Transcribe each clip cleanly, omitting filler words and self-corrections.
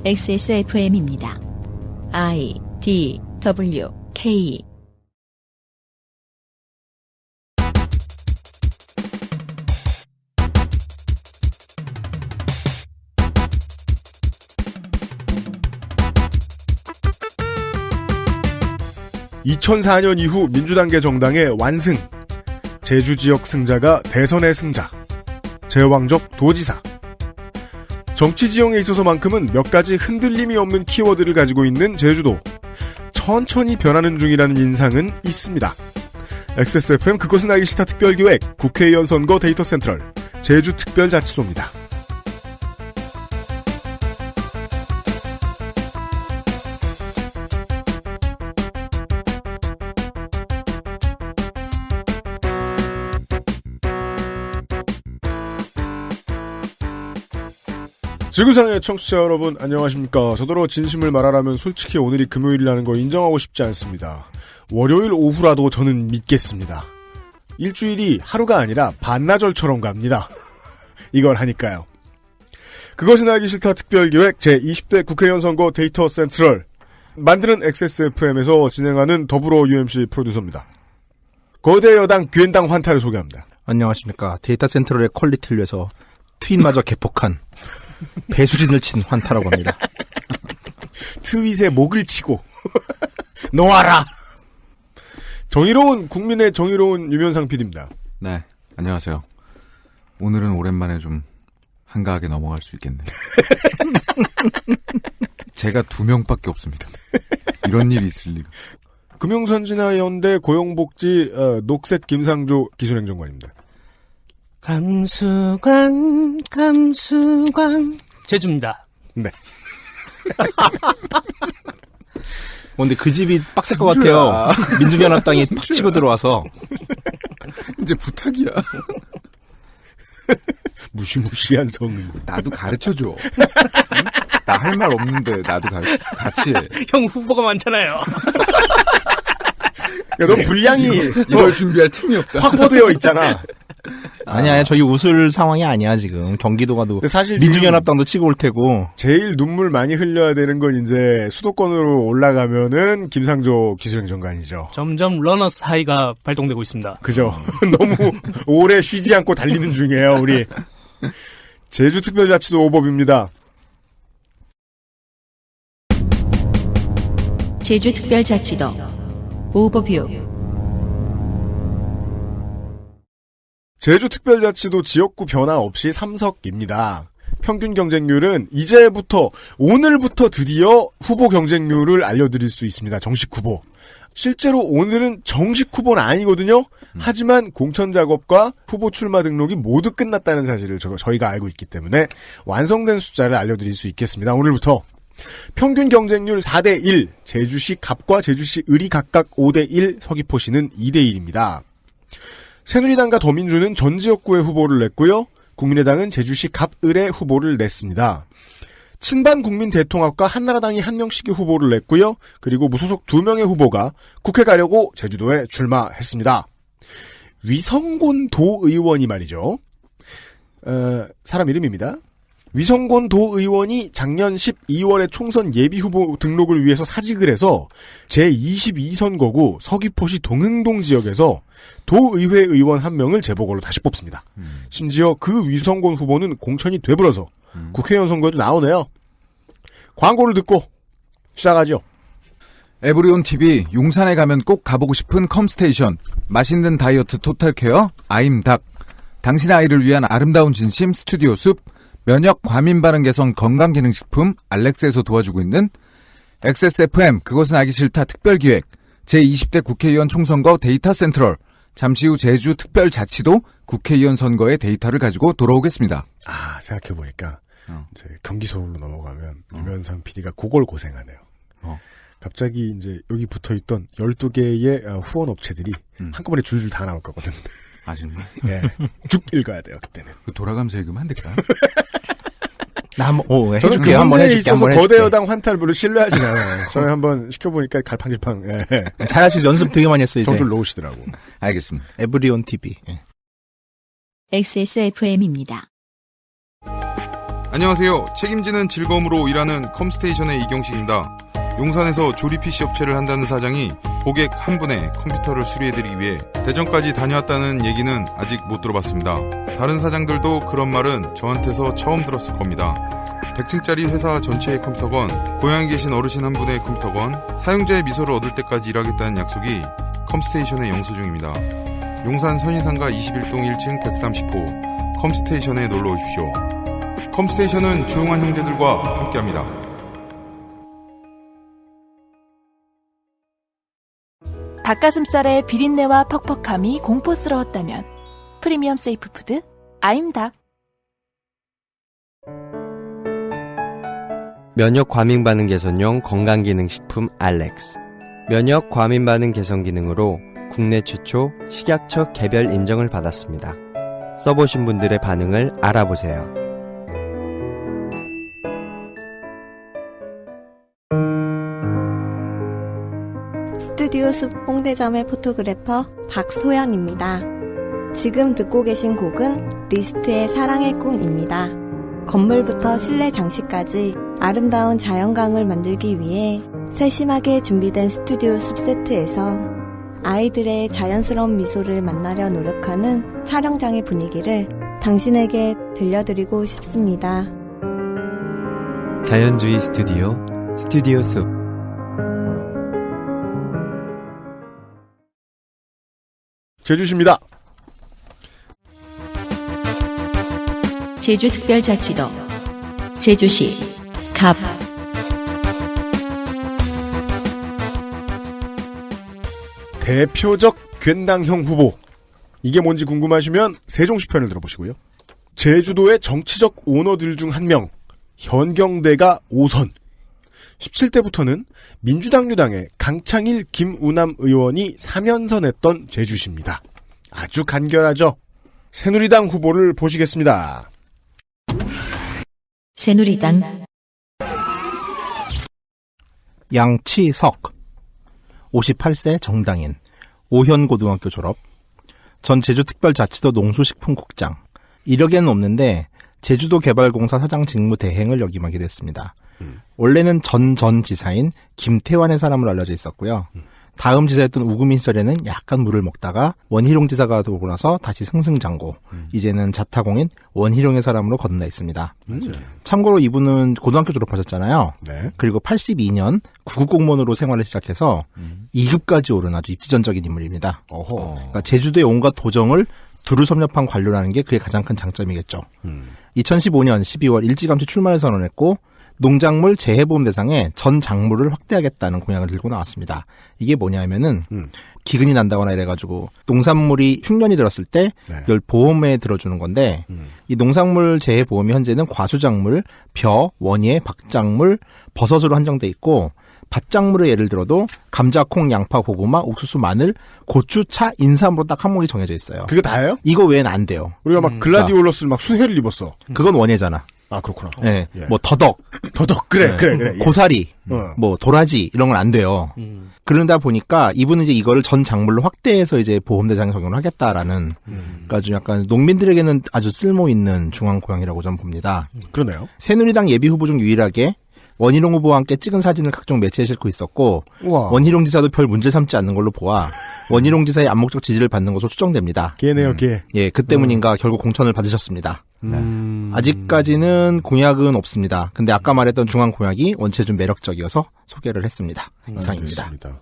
XSFM입니다. I, D, W, K. (2004년) 이후 민주당계 정당의 완승, 제주지역 승자가 대선의 승자, 제왕적 도지사. 정치 지형에 있어서만큼은 몇 가지 흔들림이 없는 키워드를 가지고 있는 제주도. 천천히 변하는 중이라는 인상은 있습니다. XSFM 그것은 알기 싫다 특별기획 국회의원 선거 데이터 센트럴 제주특별자치도입니다. 지구상의 청취자 여러분 안녕하십니까. 저더러 진심을 말하라면 솔직히 오늘이 금요일이라는 거 인정하고 싶지 않습니다. 월요일 오후라도 저는 믿겠습니다. 일주일이 하루가 아니라 반나절처럼 갑니다. 이걸 하니까요. 그것은 알기 싫다 특별기획 제20대 국회의원 선거 데이터 센트럴, 만드는 XSFM에서 진행하는 더불어 UMC 프로듀서입니다. 거대 여당 귀엔당 환타를 소개합니다. 안녕하십니까. 데이터 센트럴의 퀄리티를 위해서 트윗마저 개폭한 배수진을 친 환타라고 합니다. 트윗에 목을 치고 놓아라. 정의로운 국민의 정의로운 유면상 PD입니다. 네, 안녕하세요. 오늘은 오랜만에 좀 한가하게 넘어갈 수 있겠네요. 제가 2명밖에 없습니다. 이런 일이 있을 리가. 금융선진화연대 고용복지 녹색 김상조 기술행정관입니다. 감수광 제주입니다. 네. 근데 그 집이 빡셀 것 같아요. 민주연합당이 팍 치고 들어와서. 이제 부탁이야. 무시무시한 성의. 나도 가르쳐줘. 나 할 말 없는데 나도 같이 해. 형 후보가 많잖아요. 야, 너 분량이 이걸 준비할 틈이 없다. 확보되어 있잖아. 아니야, 저희 웃을 상황이 아니야, 지금. 경기도가도. 사실 민주연합당도 치고 올 테고. 제일 눈물 많이 흘려야 되는 건 이제 수도권으로 올라가면은 김상조 기술행정관이죠. 점점 러너스 하이가 발동되고 있습니다. 그죠. 너무 오래 쉬지 않고 달리는 중이에요, 우리. 제주특별자치도 오법입니다. 제주특별자치도 오버뷰. 제주특별자치도 지역구 변화 없이 3석입니다. 평균 경쟁률은 이제부터, 오늘부터 드디어 후보 경쟁률을 알려드릴 수 있습니다. 정식 후보. 실제로 오늘은 정식 후보는 아니거든요. 하지만 공천작업과 후보 출마 등록이 모두 끝났다는 사실을 저희가 알고 있기 때문에 완성된 숫자를 알려드릴 수 있겠습니다. 오늘부터. 평균 경쟁률 4대1, 제주시 갑과 제주시 을이 각각 5대1, 서귀포시는 2대1입니다. 새누리당과 더민주는 전 지역구에 후보를 냈고요. 국민의당은 제주시 갑을에 후보를 냈습니다. 친반 국민 대통합과 한나라당이 한 명씩의 후보를 냈고요. 그리고 무소속 2명의 후보가 국회 가려고 제주도에 출마했습니다. 위성곤 도의원이 말이죠. 사람 이름입니다. 위성곤 도의원이 작년 12월에 총선 예비후보 등록을 위해서 사직을 해서 제22선거구 서귀포시 동흥동 지역에서 도의회 의원 한 명을 재보궐로 다시 뽑습니다. 심지어 그 위성곤 후보는 공천이 되불어서 국회의원 선거에도 나오네요. 광고를 듣고 시작하죠. 에브리온 TV, 용산에 가면 꼭 가보고 싶은 컴스테이션, 맛있는 다이어트 토탈케어, 아임닭, 당신의 아이를 위한 아름다운 진심 스튜디오 숲, 면역 과민 반응 개선 건강기능식품 알렉스에서 도와주고 있는 XSFM 그것은 알기 싫다 특별기획 제20대 국회의원 총선거 데이터 센트럴, 잠시 후 제주 특별자치도 국회의원 선거의 데이터를 가지고 돌아오겠습니다. 아, 생각해보니까 이제 경기 서울로 넘어가면 유면상 PD가 그걸 고생하네요. 갑자기 이제 여기 붙어있던 12개의 후원 업체들이 한꺼번에 줄줄 다 나올 거거든. 아, 정말? 예. 쭉 읽어야 돼요, 그때는. 돌아가면서 읽으면 안 될까요? 나 저는 그 해줄게요. 한번 문제에 해줄게. 있어서 한번 거대 해줄게. 여당 환타를 별로 신뢰하진 않아요. 저는 한번 시켜보니까 갈팡질팡, 잘하시 연습 되게 많이 했어요, 이제. 정줄 놓으시더라고. 알겠습니다. 에브리온 TV. 예. XSFM입니다. 안녕하세요. 책임지는 즐거움으로 일하는 컴스테이션의 이경식입니다. 용산에서 조립 PC 업체를 한다는 사장이 고객 한 분의 컴퓨터를 수리해드리기 위해 대전까지 다녀왔다는 얘기는 아직 못 들어봤습니다. 다른 사장들도 그런 말은 저한테서 처음 들었을 겁니다. 100층짜리 회사 전체의 컴퓨터건, 고향에 계신 어르신 한 분의 컴퓨터건, 사용자의 미소를 얻을 때까지 일하겠다는 약속이 컴스테이션의 영수증입니다. 용산 선인상가 21동 1층 130호 컴스테이션에 놀러 오십시오. 컴스테이션은 조용한 형제들과 함께합니다. 닭가슴살의 비린내와 퍽퍽함이 공포스러웠다면 프리미엄 세이프푸드 아임닭. 면역 과민 반응 개선용 건강기능식품 알렉스. 면역 과민 반응 개선 기능으로 국내 최초 식약처 개별 인정을 받았습니다. 써보신 분들의 반응을 알아보세요. 스튜디오 숲 홍대점의 포토그래퍼 박소연입니다. 지금 듣고 계신 곡은 리스트의 사랑의 꿈입니다. 건물부터 실내 장식까지 아름다운 자연광을 만들기 위해 세심하게 준비된 스튜디오 숲 세트에서 아이들의 자연스러운 미소를 만나려 노력하는 촬영장의 분위기를 당신에게 들려드리고 싶습니다. 자연주의 스튜디오, 스튜디오 숲. 제주시입니다. 제주특별자치도 제주시 갑 대표적 괜당형 후보. 이게 뭔지 궁금하시면 세종시 편을 들어보시고요. 제주도의 정치적 오너들 중 한 명, 현경대가 5선. 17대부터는 민주당 유당의 강창일, 김우남 의원이 3연선했던 제주시입니다. 아주 간결하죠. 새누리당 후보를 보시겠습니다. 새누리당 양치석 58세 정당인, 오현고등학교 졸업, 전 제주특별자치도 농수식품국장, 이력에는 없는데 제주도개발공사 사장 직무 대행을 역임하기도 했습니다. 원래는 전 지사인 김태환의 사람으로 알려져 있었고요. 다음 지사였던 우금민 시절에는 약간 물을 먹다가 원희룡 지사가 되고 나서 다시 승승장구. 이제는 자타공인 원희룡의 사람으로 거듭나 있습니다. 참고로 이분은 고등학교 졸업하셨잖아요. 네. 그리고 82년 구급공무원으로 생활을 시작해서 2급까지 오른 아주 입지전적인 인물입니다. 그러니까 제주도의 온갖 도정을 두루 섭렵한 관료라는 게 그의 가장 큰 장점이겠죠. 2015년 12월 일찌감치 출마를 선언했고 농작물 재해보험 대상에 전 작물을 확대하겠다는 공약을 들고 나왔습니다. 이게 뭐냐면은 기근이 난다거나 이래가지고 농산물이 흉년이 들었을 때 이걸 보험에 들어주는 건데 이 농산물 재해보험이 현재는 과수작물, 벼, 원예, 박작물, 버섯으로 한정돼 있고 밭작물의 예를 들어도 감자, 콩, 양파, 고구마, 옥수수, 마늘, 고추, 차, 인삼으로 딱 항목이 정해져 있어요. 그게 다예요? 이거 외에는 안 돼요. 우리가 막 글라디올러스를 막 수혜를 입었어. 그건 원예잖아. 아, 그렇구나. 네. 예. 뭐 더덕, 그래. 예. 고사리, 뭐 도라지 이런 건 안 돼요. 그러다 보니까 이분은 이제 이거를 전 작물로 확대해서 이제 보험 대상에 적용을 하겠다라는, 그러니까 좀 약간 농민들에게는 아주 쓸모 있는 중앙 고향이라고 저는 봅니다. 그러네요. 새누리당 예비 후보 중 유일하게 원희룡 후보와 함께 찍은 사진을 각종 매체에 싣고 있었고 우와. 원희룡 지사도 별 문제 삼지 않는 걸로 보아 원희룡 지사의 암묵적 지지를 받는 것으로 추정됩니다. 걔네요, 걔. 예, 그 때문인가 결국 공천을 받으셨습니다. 아직까지는 공약은 없습니다. 근데 아까 말했던 중앙 공약이 원체 좀 매력적이어서 소개를 했습니다. 이상입니다. 알겠습니다.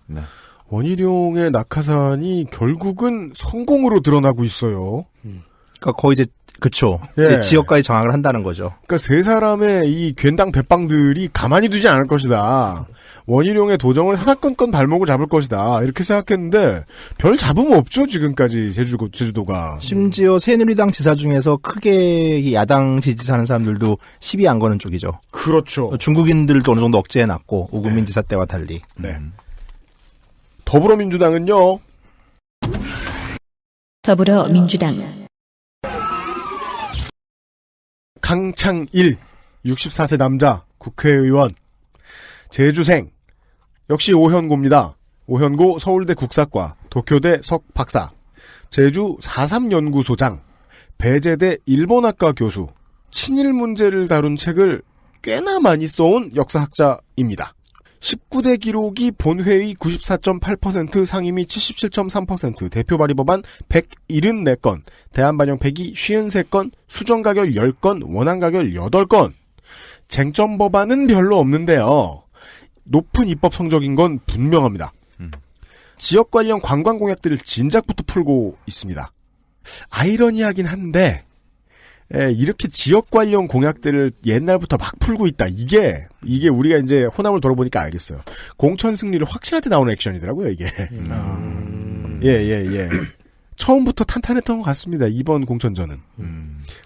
원희룡의 낙하산이 결국은 성공으로 드러나고 있어요. 그러니까 거의 이제 그쵸. 예. 이제 지역까지 장악을 한다는 거죠. 그러니까 세 사람의 이 괜당 대빵들이 가만히 두지 않을 것이다. 원희룡의 도정을 사사건건 발목을 잡을 것이다. 이렇게 생각했는데 별 잡음 없죠, 지금까지 제주도가. 심지어 새누리당 지사 중에서 크게 야당 지지하는 사람들도 시비 안 거는 쪽이죠. 그렇죠. 중국인들도 어느 정도 억제해놨고 오금민 지사 때와 달리. 네. 더불어민주당은요. 더불어민주당 강창일 64세 남자 국회의원 제주생 역시 오현고입니다. 오현고 서울대 국사과 도쿄대 석박사 제주 4.3연구소장 배제대 일본학과 교수 친일 문제를 다룬 책을 꽤나 많이 써온 역사학자입니다. 19대 기록이 본회의 94.8%, 상임위 77.3%, 대표 발의 법안 174건, 대안반영 폐기 53건, 수정가결 10건, 원안가결 8건. 쟁점 법안은 별로 없는데요. 높은 입법 성적인 건 분명합니다. 지역 관련 관광 공약들을 진작부터 풀고 있습니다. 아이러니하긴 한데 이렇게 지역 관련 공약들을 옛날부터 막 풀고 있다. 이게 우리가 이제 호남을 돌아보니까 알겠어요. 공천 승리를 확신할 때 나오는 액션이더라고요, 이게. 예. 처음부터 탄탄했던 것 같습니다. 이번 공천전은.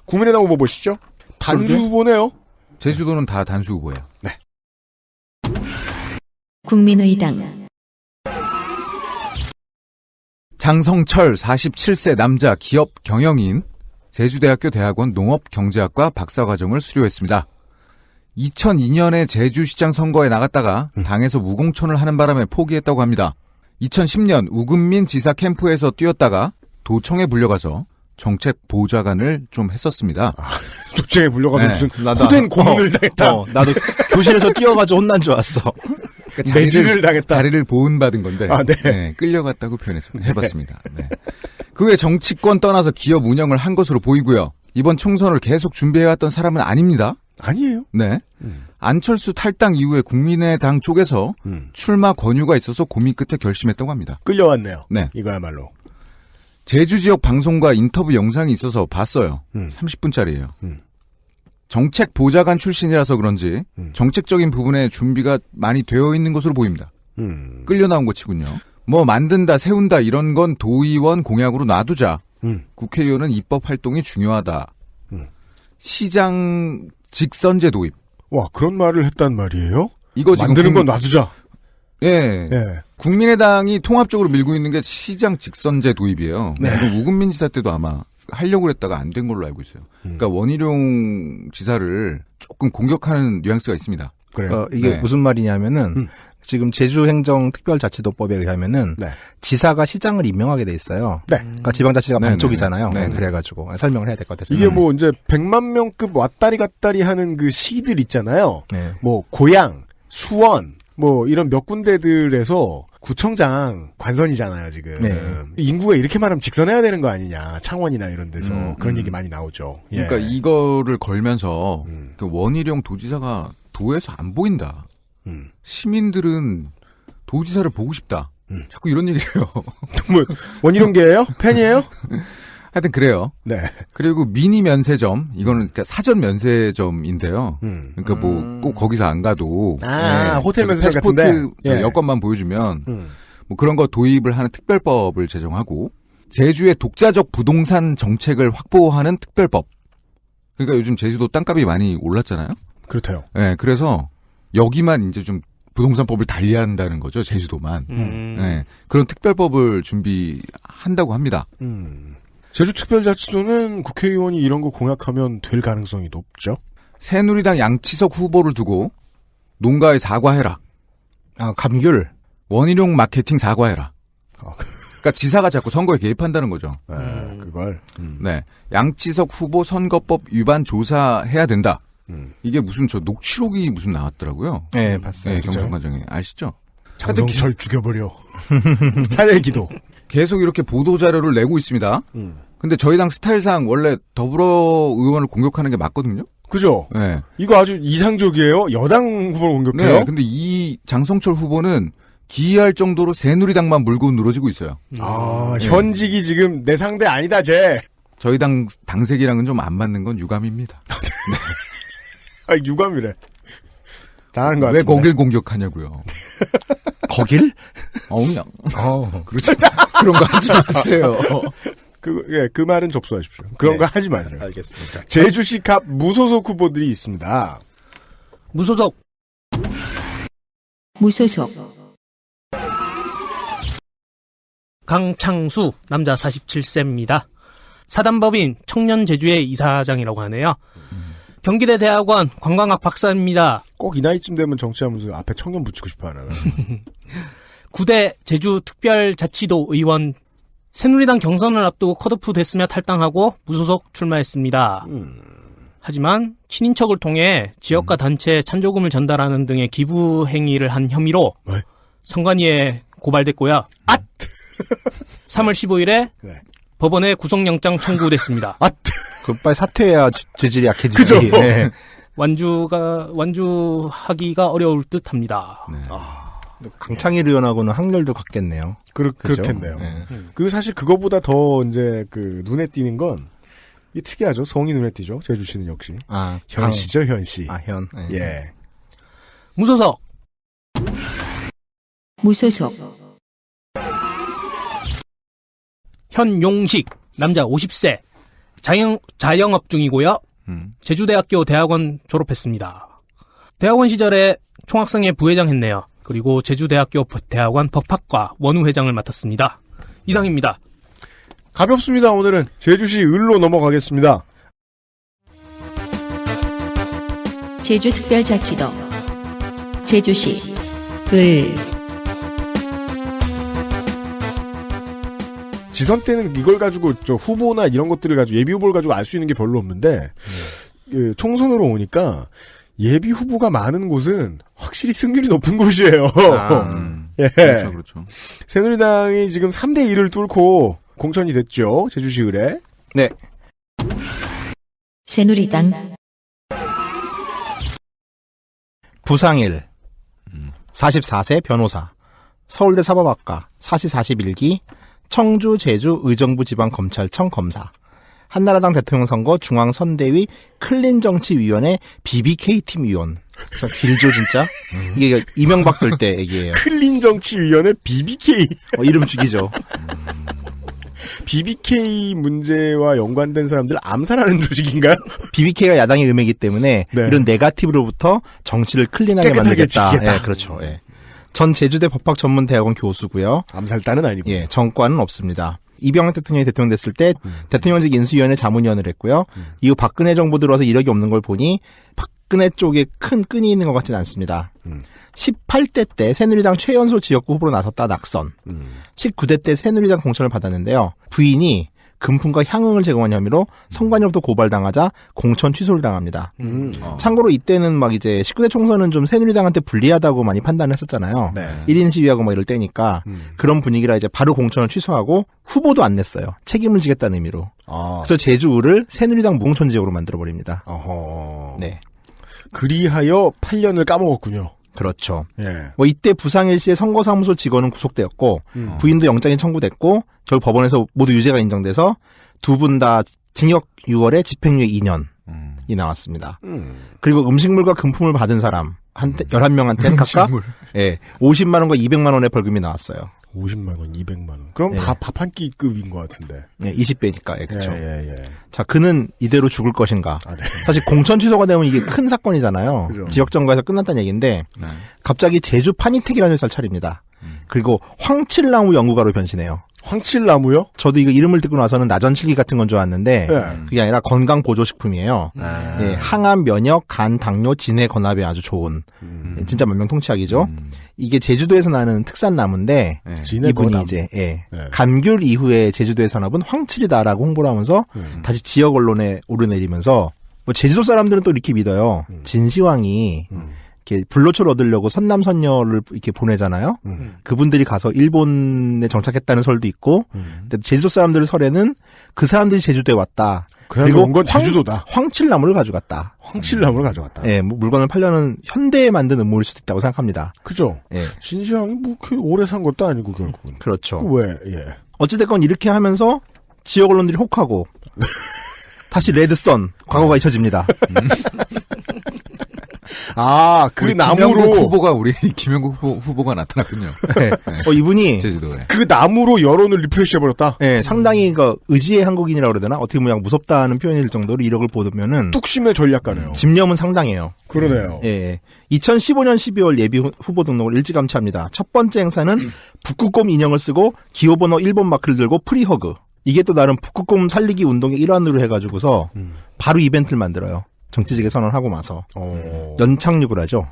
국민의당 후보 보시죠. 단수 후보네요. 제주도는 다 단수 후보예요. 네. 국민의당 장성철 47세 남자 기업 경영인, 제주대학교 대학원 농업경제학과 박사과정을 수료했습니다. 2002년에 제주시장 선거에 나갔다가 당에서 무공천을 하는 바람에 포기했다고 합니다. 2010년 우금민 지사 캠프에서 뛰었다가 도청에 불려가서 정책 보좌관을 좀 했었습니다. 도청에 불려가서 네. 무슨 호된 고문을 당했다. 나도 교실에서 뛰어가지고 혼난 줄 알았어. 그러니까 매질을 당했다. 자리를 보은받은 건데 네, 끌려갔다고 해봤습니다. 네. 그 외 정치권 떠나서 기업 운영을 한 것으로 보이고요. 이번 총선을 계속 준비해왔던 사람은 아닙니다. 아니에요. 네. 안철수 탈당 이후에 국민의당 쪽에서 출마 권유가 있어서 고민 끝에 결심했다고 합니다. 끌려왔네요. 네. 이거야말로. 제주 지역 방송과 인터뷰 영상이 있어서 봤어요. 30분짜리예요. 정책 보좌관 출신이라서 그런지 정책적인 부분에 준비가 많이 되어 있는 것으로 보입니다. 끌려 나온 것 치군요. 뭐 만든다, 세운다 이런 건 도의원 공약으로 놔두자. 국회의원은 입법 활동이 중요하다. 시장 직선제 도입. 와, 그런 말을 했단 말이에요? 이거 지금 만드는 건 놔두자. 예. 국민의당이 통합적으로 밀고 있는 게 시장 직선제 도입이에요. 네. 이거 우금민 지사 때도 아마 하려고 그랬다가 안 된 걸로 알고 있어요. 그러니까 원희룡 지사를 조금 공격하는 뉘앙스가 있습니다. 그래요. 이게 네. 무슨 말이냐면은 지금 제주행정특별자치도법에 의하면은 지사가 시장을 임명하게 돼 있어요. 네. 그러니까 지방자치가 반쪽이잖아요. 네네. 그래가지고 설명을 해야 될 것 같아서. 이게 뭐 이제 100만 명급 왔다리 갔다리 하는 그 시들 있잖아요. 네. 뭐 고양, 수원, 뭐 이런 몇 군데들에서 구청장 관선이잖아요, 지금. 네. 인구가 이렇게 많으면 직선해야 되는 거 아니냐. 창원이나 이런 데서. 그런 얘기 많이 나오죠. 예. 그러니까 이거를 걸면서 그 원희룡 도지사가 도에서 안 보인다. 시민들은 도지사를 보고 싶다. 자꾸 이런 얘기를 해요. 뭐 원희룡계예요? 팬이에요? 하여튼 그래요. 네. 그리고 미니 면세점, 이거는 그러니까 사전 면세점인데요. 그러니까 뭐 꼭 거기서 안 가도 호텔 면세점 패스포트 같은데 여권만 보여주면 뭐 그런 거 도입을 하는 특별법을 제정하고, 제주의 독자적 부동산 정책을 확보하는 특별법. 그러니까 요즘 제주도 땅값이 많이 올랐잖아요. 그렇대요. 네, 그래서 여기만 이제 좀 부동산법을 달리한다는 거죠, 제주도만. 네, 그런 특별법을 준비한다고 합니다. 제주특별자치도는 국회의원이 이런 거 공약하면 될 가능성이 높죠. 새누리당 양치석 후보를 두고 농가에 사과해라. 감귤. 원희룡 마케팅 사과해라. 그러니까 지사가 자꾸 선거에 개입한다는 거죠. 그걸. 네, 양치석 후보 선거법 위반 조사해야 된다. 이게 무슨 저 녹취록이 무슨 나왔더라고요. 네, 봤어요. 네, 경선 과정에 아시죠? 장성철 죽여버려. 살해기도. 계속 이렇게 보도 자료를 내고 있습니다. 근데 저희 당 스타일상 원래 더불어 의원을 공격하는 게 맞거든요. 그죠? 네. 이거 아주 이상적이에요. 여당 후보를 공격해요. 네. 근데 이 장성철 후보는 기이할 정도로 새누리당만 물고 늘어지고 있어요. 현직이 지금 내 상대 아니다, 쟤. 저희 당색이랑은 좀 안 맞는 건 유감입니다. 유감이래. 잘하는 거 같은데. 왜 거길 공격하냐고요. 거길? 그냥. 그렇죠. 그런 거 하지 마세요. 그 말은 접수하십시오. 그런 거 하지 마세요. 알겠습니다. 제주시 갑 무소속 후보들이 있습니다. 무소속 강창수 남자 47세입니다. 사단법인 청년제주의 이사장이라고 하네요. 경기대 대학원 관광학 박사입니다. 꼭 이 나이쯤 되면 정치하면서 앞에 청년 붙이고 싶어 하나. 9대 제주특별자치도 의원, 새누리당 경선을 앞두고 컷오프 됐으며 탈당하고 무소속 출마했습니다. 하지만 친인척을 통해 지역과 단체에 찬조금을 전달하는 등의 기부 행위를 한 혐의로 왜? 선관위에 고발됐고요. 3월 15일에 네. 법원에 구속영장 청구됐습니다. 그 빨리 사퇴해야 죄질이 약해지지. 그죠? 네. 완주하기가 어려울 듯합니다. 네. 강창일 의원하고는 학렬도 같겠네요. 그죠? 그렇겠네요. 네. 그 사실 그거보다 더 이제 그 눈에 띄는 건 이 특이하죠. 성이 눈에 띄죠. 제주시는 역시. 현씨죠, 현씨. 현. 네. 예. 무소속. 무소속, 현용식 남자 50세 자영업 중이고요. 제주대학교 대학원 졸업했습니다. 대학원 시절에 총학생회 부회장했네요. 그리고 제주대학교 대학원 법학과 원후회장을 맡았습니다. 이상입니다. 가볍습니다. 오늘은 제주시 을로 넘어가겠습니다. 제주특별자치도 제주시 을 지선 때는 이걸 가지고 저 후보나 이런 것들을 가지고 예비 후보를 가지고 알 수 있는 게 별로 없는데 그 총선으로 오니까 예비 후보가 많은 곳은 확실히 승률이 높은 곳이에요. 예. 그렇죠. 새누리당이 지금 3대 1을 뚫고 공천이 됐죠. 제주시 을에. 네. 새누리당 부상일 44세 변호사 서울대 사법학과 사시 41기 청주 제주 의정부 지방검찰청 검사 한나라당 대통령 선거 중앙선대위 클린정치위원회 BBK팀 위원. 길죠 진짜? 이게 이명박 될 때 얘기예요. 클린정치위원회 BBK. 이름 죽이죠. BBK 문제와 연관된 사람들 암살하는 조직인가요? BBK가 야당의 음해이기 때문에 네. 이런 네거티브로부터 정치를 클린하게 깨끗하게 만들겠다. 지키겠다. 예, 그렇죠. 예. 전 제주대 법학전문대학원 교수고요. 암살단은 아니고. 예, 정과는 없습니다. 이병헌 대통령이 대통령 됐을 때 대통령직 인수위원회 자문위원을 했고요. 이후 박근혜 정부 들어서 이력이 없는 걸 보니 박근혜 쪽에 큰 끈이 있는 것 같지는 않습니다. 18대 때 새누리당 최연소 지역구 후보로 나섰다 낙선. 19대 때 새누리당 공천을 받았는데요. 부인이 금품과 향응을 제공한 혐의로 선관위로부터 고발당하자 공천 취소를 당합니다. 참고로 이때는 막 이제 19대 총선은 좀 새누리당한테 불리하다고 많이 판단을 했었잖아요. 네. 1인 시위하고 막 이럴 때니까 그런 분위기라 이제 바로 공천을 취소하고 후보도 안 냈어요. 책임을 지겠다는 의미로. 그래서 제주를 새누리당 무공천 지역으로 만들어버립니다. 어허. 네. 그리하여 8년을 까먹었군요. 그렇죠. 예. 뭐 이때 부상일 씨의 선거사무소 직원은 구속되었고 부인도 영장이 청구됐고 결국 법원에서 모두 유죄가 인정돼서 두 분 다 징역 6월에 집행유예 2년이 나왔습니다. 그리고 음식물과 금품을 받은 사람 11명한테는 각각 50만 원과 200만 원의 벌금이 나왔어요. 50만 원, 200만 원. 그럼 예. 밥 한 끼급인 것 같은데. 네, 20배니까. 예, 그렇죠. 예. 자, 그는 이대로 죽을 것인가? 네. 사실 공천 취소가 되면 이게 큰 사건이잖아요. 그죠. 지역정가에서 끝났다는 얘기인데 갑자기 제주 파니텍이라는 회사를 차립니다. 그리고 황칠나무 연구가로 변신해요. 황칠나무요? 저도 이거 이름을 듣고 나서는 나전칠기 같은 건 줄 알았는데 네. 그게 아니라 건강보조식품이에요. 예, 항암, 면역, 간, 당뇨, 진해, 건압에 아주 좋은 예, 진짜 만명통치약이죠. 이게 제주도에서 나는 특산나무인데 진해, 이분이 건암. 이제 네. 감귤 이후에 제주도의 산업은 황칠이다라고 홍보를 하면서 다시 지역 언론에 오르내리면서 뭐 제주도 사람들은 또 이렇게 믿어요. 진시황이 이렇게 불로초를 얻으려고 선남선녀를 이렇게 보내잖아요. 그분들이 가서 일본에 정착했다는 설도 있고, 근데 제주도 사람들 설에는 그 사람들이 제주도에 왔다. 그리고 온 건 제주도다. 황칠나무를 가져갔다. 황칠나무를 가져갔다. 예, 뭐 물건을 팔려는 현대에 만든 음모일 수도 있다고 생각합니다. 그죠? 예, 진시황이 뭐 그렇게 오래 산 것도 아니고 결국은. 그렇죠. 왜? 예. 어찌됐건 이렇게 하면서 지역 언론들이 혹하고 다시 레드선 과거가 잊혀집니다. 그 우리 나무로 김영국 후보가 우리 김영국 후보가 나타났군요. 네. 이분이 제주도에. 그 나무로 여론을 리프레시해버렸다. 네, 상당히 그 의지의 한국인이라고 그래야 되나? 어떻게 보면 무섭다는 표현일 정도로 이력을 보면은 뚝심의 전략가네요. 집념은 상당해요. 그러네요. 예. 2015년 12월 예비 후보 등록을 일찌감치합니다. 첫 번째 행사는 북극곰 인형을 쓰고 기호번호 1번 마크를 들고 프리허그. 이게 또 나름 북극곰 살리기 운동의 일환으로 해가지고서 바로 이벤트를 만들어요. 정치직에 선언하고 나서 연착륙을 하죠.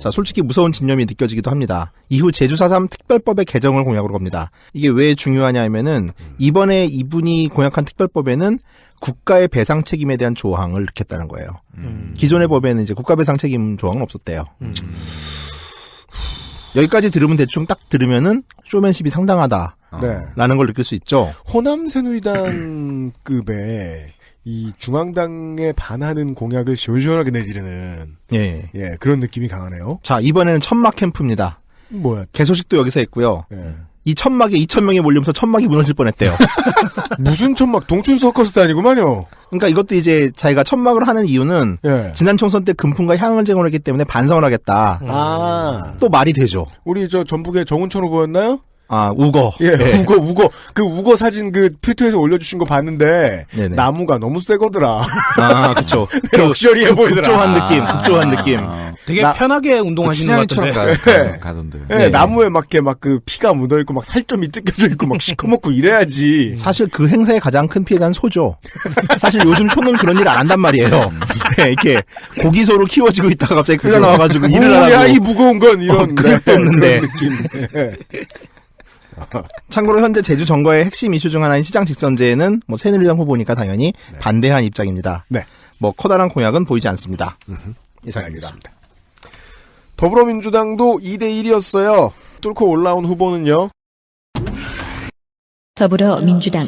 자, 솔직히 무서운 집념이 느껴지기도 합니다. 이후 제주 4.3 특별법의 개정을 공약으로 겁니다. 이게 왜 중요하냐 하면은 이번에 이분이 공약한 특별법에는 국가의 배상 책임에 대한 조항을 넣겠다는 거예요. 기존의 법에는 이제 국가 배상 책임 조항은 없었대요. 여기까지 들으면 대충 딱 들으면은 쇼맨십이 상당하다. 네. 라는 걸 느낄 수 있죠. 호남 새누리당급의 이 중앙당에 반하는 공약을 시원시원하게 내지르는 예. 그런 느낌이 강하네요. 자, 이번에는 천막 캠프입니다. 뭐야? 개소식도 여기서 했고요. 예. 이 천막에 2,000명이 몰리면서 천막이 무너질 뻔했대요. 무슨 천막? 동춘 서커스도 아니구만요. 그러니까 이것도 이제 자기가 천막을 하는 이유는 예. 지난 총선 때 금품과 향을 제공했기 때문에 반성을 하겠다. 아. 또 말이 되죠. 우리 전북의 정운천 후보였나요? 아, 우거. 예, 네. 우거. 그 우거 사진 그 트위터에서 올려주신 거 봤는데, 네네. 나무가 너무 세거더라. 아, 그쵸. 럭셔리해 보이더라. 급조한 느낌. 되게 나- 편하게 운동하시는 것 같은데. 가던데. 예, 나무에 맞게 막 그 피가 묻어있고 막 살점이 뜯겨져 있고 막 시커멓고 이래야지. 사실 그 행사의 가장 큰 피해자는 소죠. 사실 요즘 초는 그런 일 안 한단 말이에요. 네, 이렇게 고기소로 키워지고 있다가 갑자기 그가 나와가지고 일을 뭐야, 하라고. 이 무거운 건 이런. 그릇도 없는데. 그런 느낌. 예. 참고로 현재 제주 정거의 핵심 이슈 중 하나인 시장 직선제에는 뭐 새누리당 후보니까 당연히 반대한 입장입니다. 네. 뭐 커다란 공약은 보이지 않습니다. 이상입니다. 알겠습니다. 더불어민주당도 2대1이었어요. 뚫고 올라온 후보는요. 더불어민주당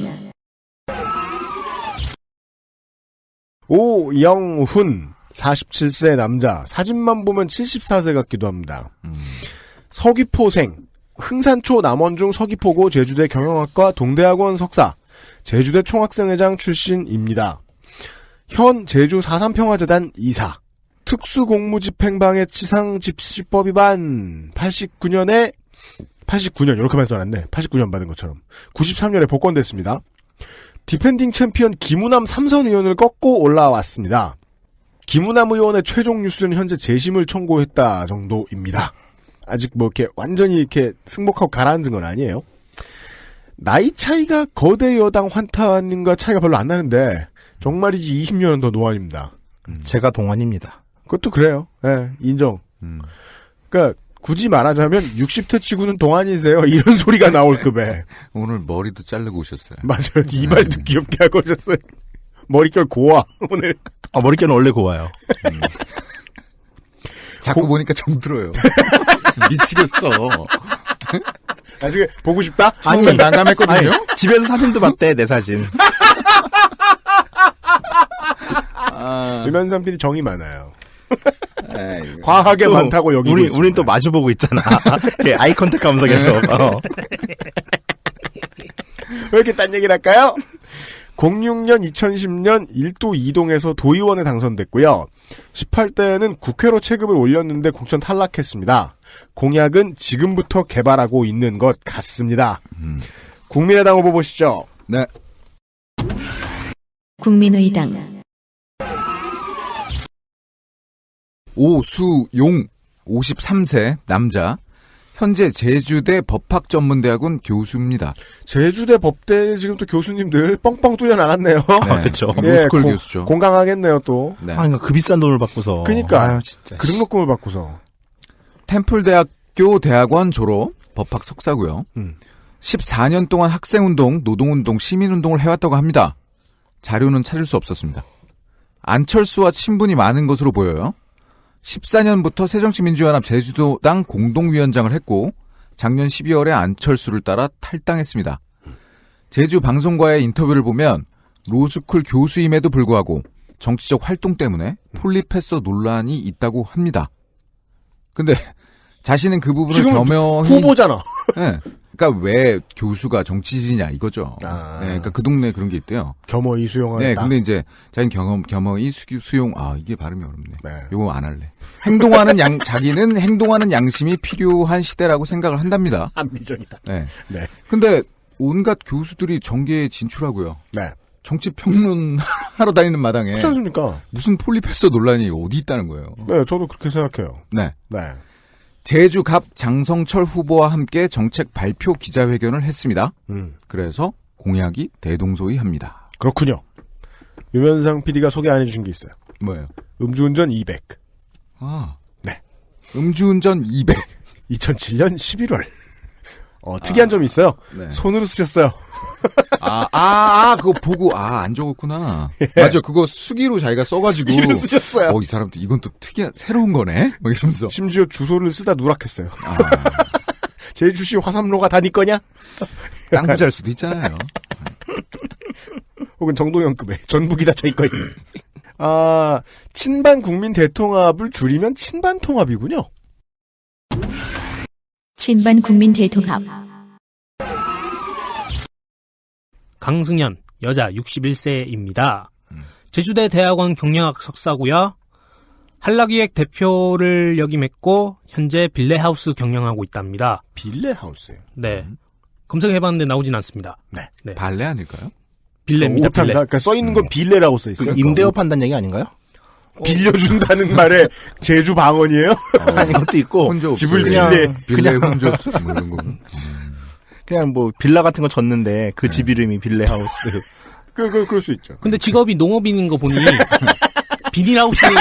오영훈 47세 남자. 사진만 보면 74세 같기도 합니다. 서귀포생. 흥산초 남원중 서귀포고 제주대 경영학과 동대학원 석사. 제주대 총학생회장 출신입니다. 현 제주 4.3평화재단 이사. 특수공무집행방해 치상집시법 위반 89년 이렇게만 써놨네. 89년 받은 것처럼 93년에 복권됐습니다. 디펜딩 챔피언 김우남 삼선 의원을 꺾고 올라왔습니다. 김우남 의원의 최종 뉴스는 현재 재심을 청구했다 정도입니다. 아직 뭐 이렇게 완전히 이렇게 승복하고 가라앉은 건 아니에요. 나이 차이가 거대 여당 환타님과 차이가 별로 안 나는데 정말이지 20년은 더 노안입니다. 제가 동안입니다. 그것도 그래요. 예, 인정. 그러니까 굳이 말하자면 60대 치고는 동안이세요. 이런 소리가 나올 급에. 오늘 머리도 자르고 오셨어요. 맞아요. 이발도 귀엽게 하고 오셨어요. 머릿결 고와 오늘. 아, 머릿결은 원래 고와요. 자꾸 보니까 정들어요. 미치겠어. 나중에 보고 싶다? 처음엔 난감했거든요. 아니, 집에서 사진도 봤대, 내 사진. 유면상 PD 정이 많아요. 과하게 또 많다고 여기고 있습니다. 우린 또 마주보고 있잖아. 이렇게 아이 컨택 하면서 계속. 왜 이렇게 딴 얘기를 할까요? 06년, 2010년 1도 2동에서 도의원에 당선됐고요. 18대에는 국회로 체급을 올렸는데 공천 탈락했습니다. 공약은 지금부터 개발하고 있는 것 같습니다. 국민의당 후보 보시죠. 네. 국민의당 오수용 53세 남자. 현재 제주대 법학전문대학원 교수입니다. 제주대 법대 지금 또 교수님들 뻥뻥 뚫려 나갔네요. 네. 그쵸. 로스쿨 교수죠. 공강하겠네요 또. 네. 아, 그 비싼 돈을 받고서. 그니까. 아유, 진짜. 그 등록금을 받고서. 템플대학교 대학원 졸업 법학 석사고요. 14년 동안 학생운동, 노동운동, 시민운동을 해왔다고 합니다. 자료는 찾을 수 없었습니다. 안철수와 친분이 많은 것으로 보여요. 14년부터 새정치민주연합 제주도당 공동위원장을 했고 작년 12월에 안철수를 따라 탈당했습니다. 제주 방송과의 인터뷰를 보면 로스쿨 교수임에도 불구하고 정치적 활동 때문에 폴리페서 논란이 있다고 합니다. 근데 자신은 그 부분을 지금 겸허히 후보잖아. 네. 그러니까 왜 교수가 정치인이냐 이거죠. 아. 네, 그러니까 그 동네에 그런 게 있대요. 겸허히 수용하겠다. 네, 근데 이제 자기는 겸허히 수용. 아, 이게 발음이 어렵네. 네. 이거 안 할래. 자기는 행동하는 양심이 필요한 시대라고 생각을 한답니다. 합리적이다. 네. 네. 근데 온갖 교수들이 정계에 진출하고요. 네. 정치 평론 하러 다니는 마당에 그렇지 않습니까? 무슨 폴리페서 논란이 어디 있다는 거예요. 네, 저도 그렇게 생각해요. 네. 네. 제주갑 장성철 후보와 함께 정책 발표 기자회견을 했습니다. 그래서 공약이 대동소이합니다. 그렇군요. 유면상 PD가 소개 안 해주신 게 있어요. 뭐예요? 음주운전 200. 아, 네. 음주운전 200. 2007년 11월. 특이한 점이 있어요. 네. 손으로 쓰셨어요. 그거 보고, 안 적었구나. 맞아, 그거 수기로 자기가 써가지고. 수기로 쓰셨어요. 이 사람도 이건 또 새로운 거네? 뭐 이러면서. 심지어 주소를 쓰다 누락했어요. 제주시 화삼로가 다 니 거냐? 땅 부자일 수도 있잖아요. 혹은 정동영급의 전북이 다 자기 거냐? 친반 국민 대통합을 줄이면 친반 통합이군요. 친반 국민 대통합. 강승현, 여자 61세입니다. 제주대 대학원 경영학 석사고요. 한라기획 대표를 역임했고 현재 빌레하우스 경영하고 있답니다. 빌레하우스요? 네. 검색해봤는데 나오진 않습니다. 네. 발레 아닐까요? 빌레입니다. 오탄가. 빌레. 그러니까 써 있는 건 빌레라고 써 있어요. 임대업 한다는 얘기 아닌가요? 빌려준다는 말에 제주 방언이에요? 아니, 그것도 있고. 혼조 집을 빌레 혼조 뭐 이런 거. 그냥 뭐 빌라 같은 거 졌는데 그 집 이름이 빌레하우스. 그럴 수 있죠. 근데 직업이 농업인인 거 보니 비닐하우스를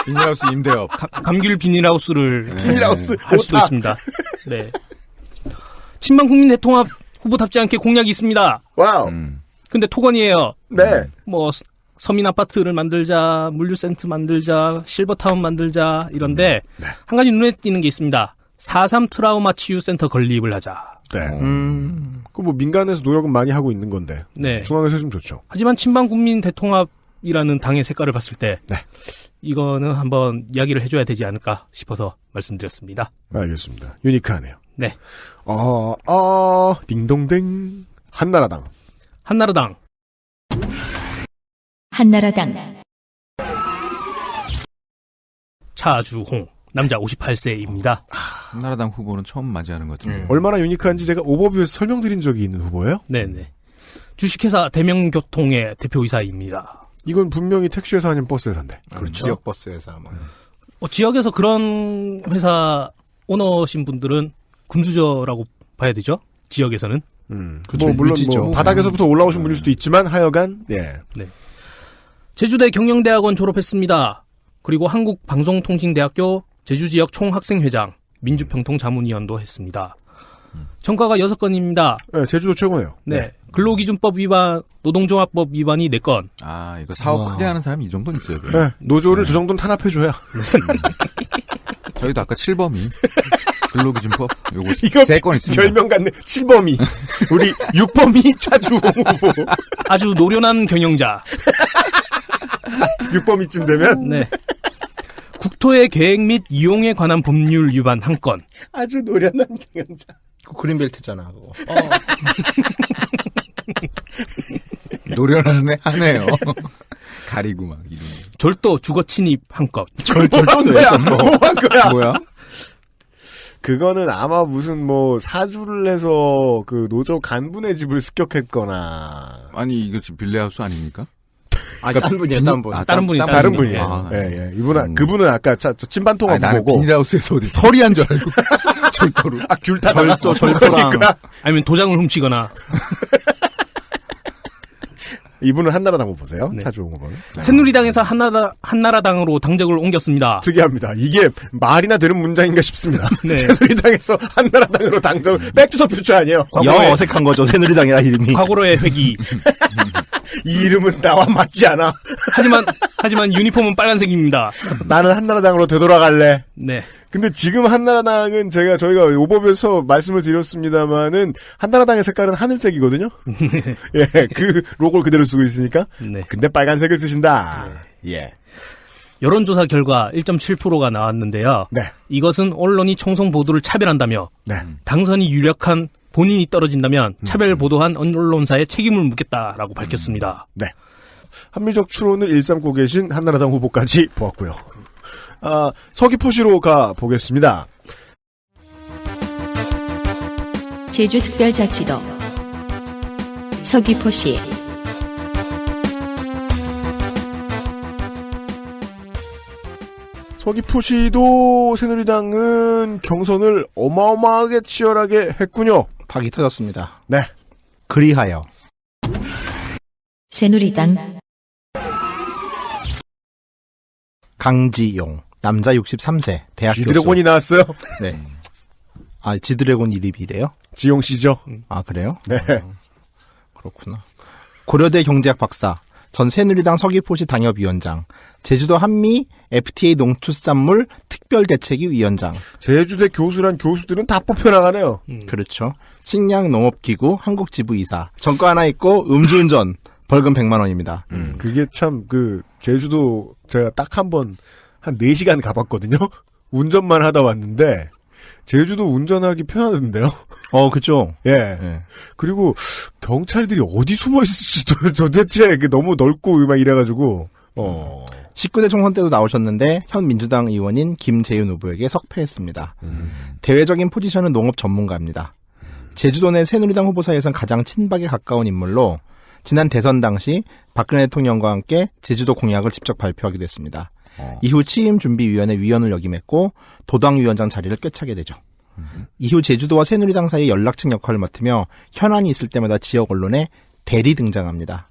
비닐하우스 임대업. 감귤 비닐하우스를 비닐하우스 할 수도 오타. 있습니다. 네. 친반 국민 대통합 후보답지 않게 공약이 있습니다. 와우. 근데 토건이에요. 네. 뭐 서민 아파트를 만들자, 물류센터 만들자, 실버타운 만들자 이런데 한 가지 눈에 띄는 게 있습니다. 4.3 트라우마 치유센터 건립을 하자. 네. 그 뭐 민간에서 노력은 많이 하고 있는 건데. 네. 중앙에서 해주면 좋죠. 하지만 친반 국민 대통합이라는 당의 색깔을 봤을 때 네. 이거는 한번 이야기를 해줘야 되지 않을까 싶어서 말씀드렸습니다. 알겠습니다. 유니크하네요. 네. 딩동댕. 한나라당. 한나라당. 한나라당. 차주홍. 남자 58세입니다. 한나라당 후보는 처음 맞이하는 것 같은데. 얼마나 유니크한지 제가 오버뷰에서 설명드린 적이 있는 후보예요? 네네. 주식회사 대명교통의 대표이사입니다. 이건 분명히 택시회사 아니면 버스회사인데. 그렇죠. 지역 버스에서 아마. 지역에서 그런 회사 오너신 분들은 금수저라고 봐야 되죠? 지역에서는. 그렇죠. 뭐 물론 위치죠. 뭐 바닥에서부터 올라오신 분일 수도 있지만 하여간 예. 네. 제주대 경영대학원 졸업했습니다. 그리고 한국방송통신대학교 제주지역 총학생회장, 민주평통자문위원도 했습니다. 전과가 6건입니다. 네, 제주도 최고네요. 네. 근로기준법 위반, 노동종합법 위반이 4건. 이거 사업 크게 하는 사람이 이 정도는 있어야 돼요. 네, 노조를 저 정도는 탄압해줘야. 저희도 아까 7범위. 근로기준법. 요거 이거 3건 있습니다. 별명 같네. 7범위. 우리 6범위 차주홍 후보. 아주 노련한 경영자. 6범위쯤 되면? 네. 국토의 계획 및 이용에 관한 법률 위반 1건. 아주 노련한 경영자. 그 그린벨트잖아, 그거. 노련하네, 하네요. 가리고 막, 이런. 절도 주거 침입 1건. 절도는 왜 했었노? 뭐한 거야? 뭐야? 그거는 아마 무슨 뭐 사주를 해서 그 노조 간부네 집을 습격했거나. 아니, 이거 지금 빌레하우스 아닙니까? 다른 분이에요, 다른 분. 다른 분이 다른 분이에요. 네. 이분은 그분은 아까 친반통합 나는 보고 비닐하우스에서 어디 서리한 줄 알고. 절도로. 귤 타다가 절도랑. 아니면 도장을 훔치거나. 이분은 한나라당 후보세요. 네. 차주홍 후보는. 새누리당에서 한나라당으로 당적을 옮겼습니다. 특이합니다. 이게 말이나 되는 문장인가 싶습니다. 네. 새누리당에서 한나라당으로 당적, 백투더퓨처 아니에요? 영 어색한 거죠, 새누리당이라 이름이. 과거로의 회기. 이 이름은 나와 맞지 않아. 하지만 유니폼은 빨간색입니다. 나는 한나라당으로 되돌아갈래. 네. 근데 지금 한나라당은 저희가 오버뷰에서 말씀을 드렸습니다만은 한나라당의 색깔은 하늘색이거든요. 예, 그 로고를 그대로 쓰고 있으니까. 네. 근데 빨간색을 쓰신다. 예. 여론조사 결과 1.7%가 나왔는데요. 네. 이것은 언론이 총선 보도를 차별한다며 네. 당선이 유력한 본인이 떨어진다면 차별 보도한 언론사에 책임을 묻겠다라고 밝혔습니다. 네. 합리적 추론을 일삼고 계신 한나라당 후보까지 보았고요. 서귀포시로 가 보겠습니다. 제주특별자치도 서귀포시. 서귀포시도 새누리당은 경선을 어마어마하게 치열하게 했군요. 박이 터졌습니다. 네. 그리하여. 새누리당. 강지용. 남자 63세, 대학 교수. 지드래곤이 나왔어요. 네. 아, 지드래곤 이름이래요? 지용 씨죠. 아, 그래요? 네. 그렇구나. 고려대 경제학 박사, 전 새누리당 서귀포시 당협위원장, 제주도 한미 FTA 농축산물 특별대책위 위원장. 제주대 교수란 교수들은 다 뽑혀나가네요. 그렇죠. 식량농업기구 한국지부이사. 전과 하나 있고 음주운전 벌금 100만 원입니다. 그게 참 제주도 제가 딱 한 4시간 가봤거든요. 운전만 하다 왔는데 제주도 운전하기 편하던데요. 그죠. 예. 네. 그리고 경찰들이 어디 숨어 있을지도 도대체 너무 넓고 막 이래가지고 19대 총선 때도 나오셨는데 현 민주당 의원인 김재윤 후보에게 석패했습니다. 대외적인 포지션은 농업 전문가입니다. 제주도 내 새누리당 후보 사이에선 가장 친박에 가까운 인물로 지난 대선 당시 박근혜 대통령과 함께 제주도 공약을 직접 발표하기도 했습니다. 이후 취임준비위원회 위원을 역임했고 도당위원장 자리를 꿰차게 되죠. 이후 제주도와 새누리당 사이 연락책 역할을 맡으며 현안이 있을 때마다 지역 언론에 대리 등장합니다.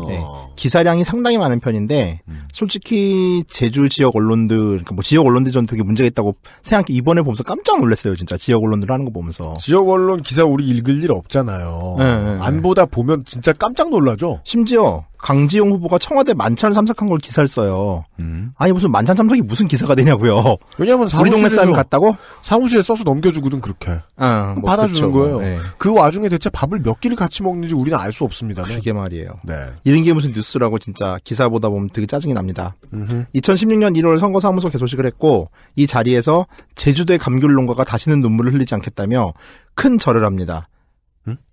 네. 기사량이 상당히 많은 편인데 솔직히 제주 지역 언론들, 그러니까 뭐 지역 언론들 전 되게 문제가 있다고 생각해. 이번에 보면서 깜짝 놀랐어요. 진짜 지역 언론들 하는 거 보면서. 지역 언론 기사 우리 읽을 일 없잖아요. 네. 안 보다 보면 진짜 깜짝 놀라죠. 심지어 강지용 후보가 청와대 만찬을 참석한 걸 기사를 써요. 아니 무슨 만찬 참석이 무슨 기사가 되냐고요. 왜냐하면 우리 동네 사람 갔다고? 사무실에 써서 넘겨주거든 그렇게. 뭐 받아주는 그쵸, 거예요. 네. 그 와중에 대체 밥을 몇 끼를 같이 먹는지 우리는 알 수 없습니다. 그게 말이에요. 네. 이런 게 무슨 뉴스라고 진짜 기사 보다 보면 되게 짜증이 납니다. 2016년 1월 선거사무소 개소식을 했고 이 자리에서 제주도의 감귤 농가가 다시는 눈물을 흘리지 않겠다며 큰 절을 합니다.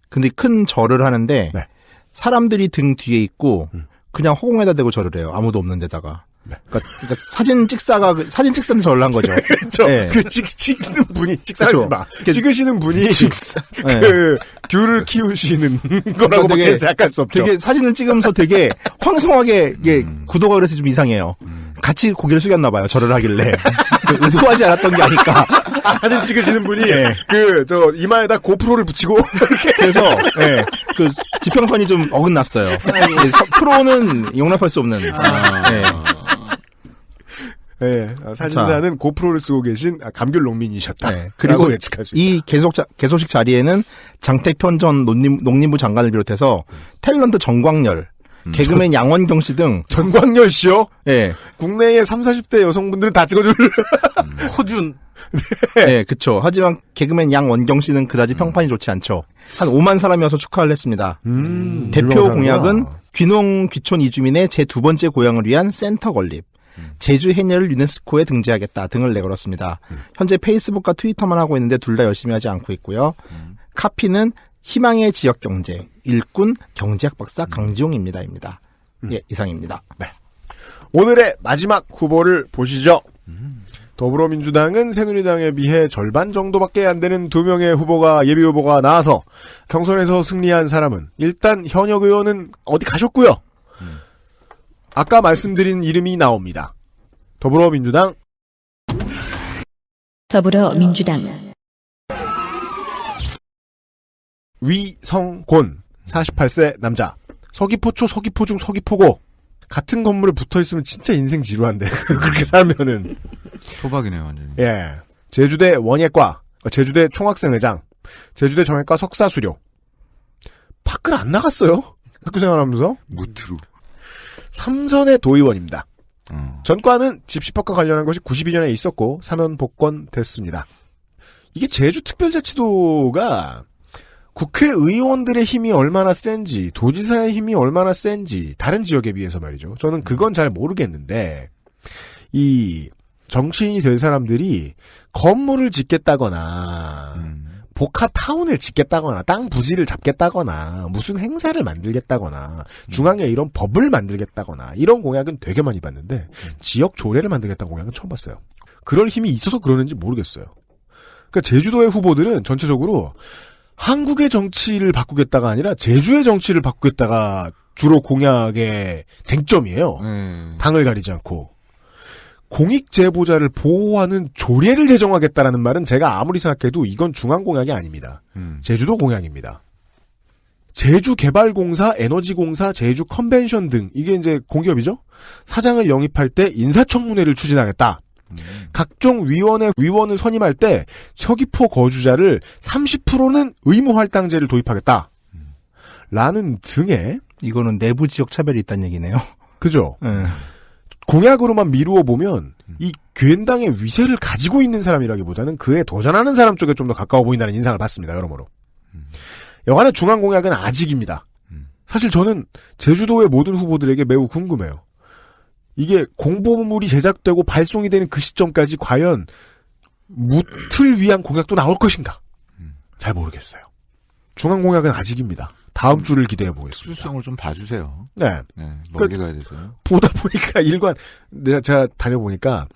근데 큰 절을 하는데 네. 사람들이 등 뒤에 있고 그냥 허공에다 대고 절을 해요. 아무도 없는 데다가. 네. 그러니까 사진 찍사는 절을 한 거죠. 그렇죠. 네. 찍는 분이 찍사하지 그쵸. 마. 찍으시는 분이 네. 귤을 키우시는 거라고밖에 생각할 수 없죠. 되게 사진을 찍으면서 되게 황송하게 이게 구도가 그래서 좀 이상해요. 같이 고개를 숙였나 봐요. 절을 하길래. 의도하지 않았던 게 아닐까. 사진 찍으시는 분이 네. 이마에다 고프로를 붙이고 그래서 네, 그 지평선이 좀 어긋났어요. 프로는 용납할 수 없는. 네. 네, 사진사는 고프로를 쓰고 계신 감귤 농민이셨다. 네. 그리고 예측할 수 이 개소식 자리에는 장태편 전 농림부 장관을 비롯해서 탤런트 정광열, 개그맨 양원경 씨 등 전광열 씨요? 네. 국내의 30, 40대 여성분들은 다 찍어줄 호준. 네, 그쵸. 하지만 개그맨 양원경 씨는 그다지 평판이 좋지 않죠. 한 5만 사람이어서 축하를 했습니다. 대표 공약은 귀농 귀촌 이주민의 제2번째 고향을 위한 센터 건립, 제주 해녀를 유네스코에 등재하겠다 등을 내걸었습니다. 현재 페이스북과 트위터만 하고 있는데 둘 다 열심히 하지 않고 있고요. 카피는 희망의 지역 경제, 일꾼 경제학 박사 강지용입니다. 예, 이상입니다. 네. 오늘의 마지막 후보를 보시죠. 더불어민주당은 새누리당에 비해 절반 정도밖에 안 되는 2명의 후보가 예비 후보가 나와서 경선에서 승리한 사람은 일단 현역 의원은 어디 가셨고요. 아까 말씀드린 이름이 나옵니다. 더불어민주당 위성곤 48세 남자. 서귀포초 서귀포중 서귀포고 같은 건물에 붙어있으면 진짜 인생 지루한데 그렇게 살면은 소박이네요 완전히. 예. 제주대 원예과, 제주대 총학생회장, 제주대 정예과 석사수료. 밖을 안 나갔어요. 학교 생활하면서. 무트로. 삼선의 도의원입니다. 전과는 집시법과 관련한 것이 92년에 있었고 사면 복권됐습니다. 이게 제주특별자치도가 국회의원들의 힘이 얼마나 센지, 도지사의 힘이 얼마나 센지 다른 지역에 비해서 말이죠. 저는 그건 잘 모르겠는데 이 정치인이 될 사람들이 건물을 짓겠다거나 복합타운을 짓겠다거나 땅 부지를 잡겠다거나 무슨 행사를 만들겠다거나 중앙에 이런 법을 만들겠다거나 이런 공약은 되게 많이 봤는데 지역 조례를 만들겠다는 공약은 처음 봤어요. 그럴 힘이 있어서 그러는지 모르겠어요. 그러니까 제주도의 후보들은 전체적으로 한국의 정치를 바꾸겠다가 아니라 제주의 정치를 바꾸겠다가 주로 공약의 쟁점이에요. 당을 가리지 않고. 공익제보자를 보호하는 조례를 제정하겠다라는 말은 제가 아무리 생각해도 이건 중앙공약이 아닙니다. 제주도 공약입니다. 제주개발공사, 에너지공사, 제주컨벤션 등 이게 이제 공기업이죠. 사장을 영입할 때 인사청문회를 추진하겠다. 각종 위원을 선임할 때 서귀포 거주자를 30%는 의무 할당제를 도입하겠다. 라는 등의 이거는 내부 지역 차별이 있다는 얘기네요. 그죠? 공약으로만 미루어 보면 이 괜당의 위세를 가지고 있는 사람이라기보다는 그에 도전하는 사람 쪽에 좀 더 가까워 보인다는 인상을 받습니다. 여러모로. 여간의 중앙 공약은 아직입니다. 사실 저는 제주도의 모든 후보들에게 매우 궁금해요. 이게 공보물이 제작되고 발송이 되는 그 시점까지 과연 무틀 위한 공약도 나올 것인가? 잘 모르겠어요. 중앙 공약은 아직입니다. 다음 주를 기대해 보겠습니다. 수수성을 좀 봐주세요. 네. 멀리 가야 되죠. 보다 보니까 제가 다녀보니까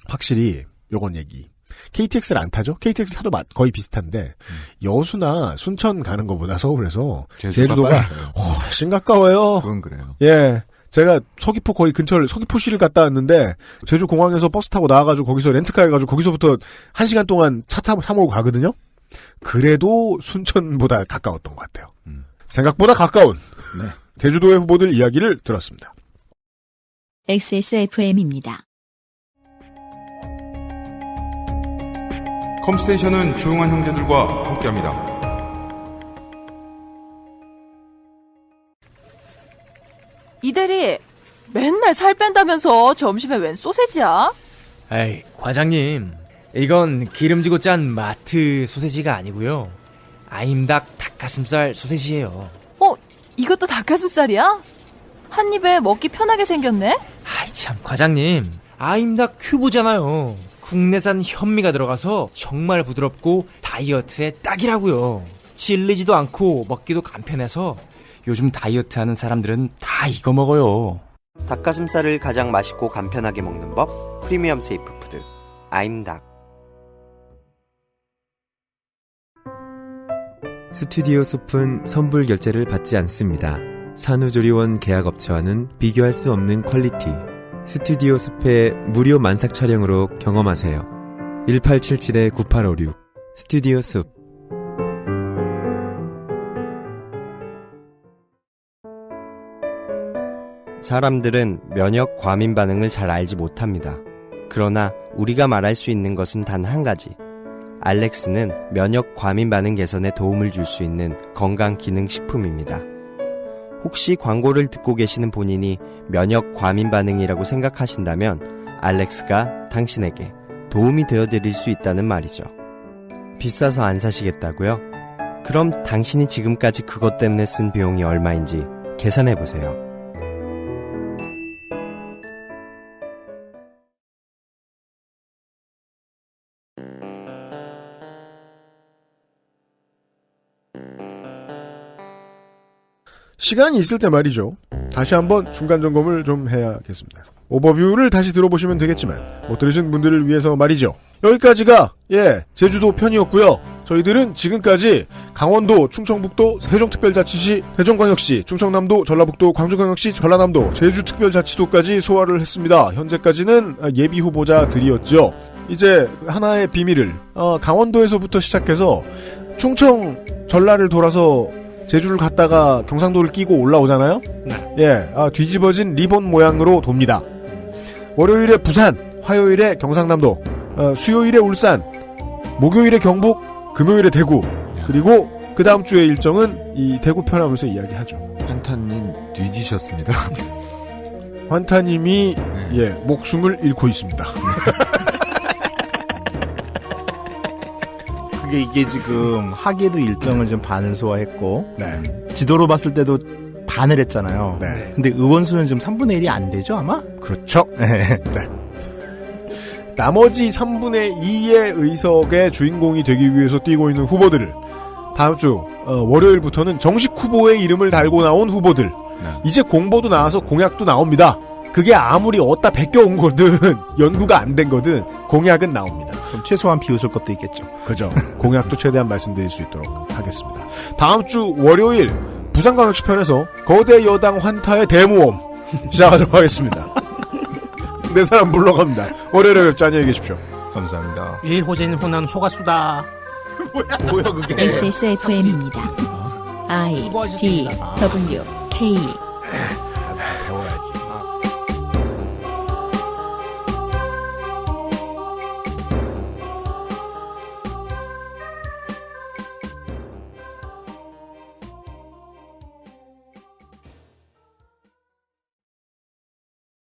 확실히 요건 얘기. KTX를 안 타죠? KTX 타도 거의 비슷한데 여수나 순천 가는 것보다 서울에서 제주도가 훨씬 가까워요. 그건 그래요. 예. 제가 서귀포 거의 근처를 서귀포시를 갔다 왔는데 제주 공항에서 버스 타고 나와가지고 거기서 렌트카 해가지고 거기서부터 1시간 동안 차 몰고 가거든요. 그래도 순천보다 가까웠던 것 같아요. 생각보다 가까운 제주도의 후보들 이야기를 들었습니다. XSFM입니다. 컴스테이션은 조용한 형제들과 함께합니다. 이대리, 맨날 살 뺀다면서 점심에 웬 소세지야? 에이, 과장님. 이건 기름지고 짠 마트 소세지가 아니고요. 아임닭 닭가슴살 소세지예요. 이것도 닭가슴살이야? 한 입에 먹기 편하게 생겼네? 아이 참, 과장님. 아임닭 큐브잖아요. 국내산 현미가 들어가서 정말 부드럽고 다이어트에 딱이라고요. 질리지도 않고 먹기도 간편해서 요즘 다이어트 하는 사람들은 다 이거 먹어요. 닭가슴살을 가장 맛있고 간편하게 먹는 법, 프리미엄 세이프 푸드 아임닭. 스튜디오 숲은 선불 결제를 받지 않습니다. 산후조리원 계약업체와는 비교할 수 없는 퀄리티. 스튜디오 숲의 무료 만삭 촬영으로 경험하세요. 1877-9856 스튜디오 숲. 사람들은 면역 과민 반응을 잘 알지 못합니다. 그러나 우리가 말할 수 있는 것은 단 한 가지. 알렉스는 면역 과민 반응 개선에 도움을 줄 수 있는 건강 기능 식품입니다. 혹시 광고를 듣고 계시는 본인이 면역 과민 반응이라고 생각하신다면 알렉스가 당신에게 도움이 되어드릴 수 있다는 말이죠. 비싸서 안 사시겠다고요? 그럼 당신이 지금까지 그것 때문에 쓴 비용이 얼마인지 계산해보세요. 시간이 있을 때 말이죠. 다시 한번 중간 점검을 좀 해야겠습니다. 오버뷰를 다시 들어보시면 되겠지만 못 들으신 분들을 위해서 말이죠. 여기까지가 제주도 편이었고요. 저희들은 지금까지 강원도, 충청북도, 세종특별자치시, 세종광역시, 충청남도, 전라북도, 광주광역시, 전라남도, 제주특별자치도까지 소화를 했습니다. 현재까지는 예비 후보자들이었죠. 이제 하나의 비밀을 강원도에서부터 시작해서 충청, 전라를 돌아서 제주를 갔다가 경상도를 끼고 올라오잖아요. 뒤집어진 리본 모양으로 돕니다. 월요일에 부산, 화요일에 경상남도, 수요일에 울산, 목요일에 경북, 금요일에 대구, 그리고 그 다음 주의 일정은 이 대구 편하면서 이야기하죠. 환타님 뒤지셨습니다. 환타님이 목숨을 잃고 있습니다. 이게 지금 하계도 일정을 좀 반을 소화했고 지도로 봤을 때도 반을 했잖아요. 근데 의원수는 지금 3분의 1이 안 되죠 아마? 그렇죠. 나머지 3분의 2의 의석의 주인공이 되기 위해서 뛰고 있는 후보들을 다음 주 월요일부터는 정식 후보의 이름을 달고 나온 후보들. 이제 공보도 나와서 공약도 나옵니다. 그게 아무리 어디다 베껴온 거든 연구가 안 된 거든 공약은 나옵니다. 그럼 최소한 비웃을 것도 있겠죠. 그죠. 공약도 최대한 말씀드릴 수 있도록 하겠습니다. 다음 주 월요일 부산광역시 편에서 거대 여당 환타의 대모험 시작하도록 하겠습니다. 네 사람 물러갑니다. 월요일에 뵙자. 안녕히 계십시오. 감사합니다. 일호진 호남 소가수다. 뭐야 그게. XSFM입니다. I, D, W, K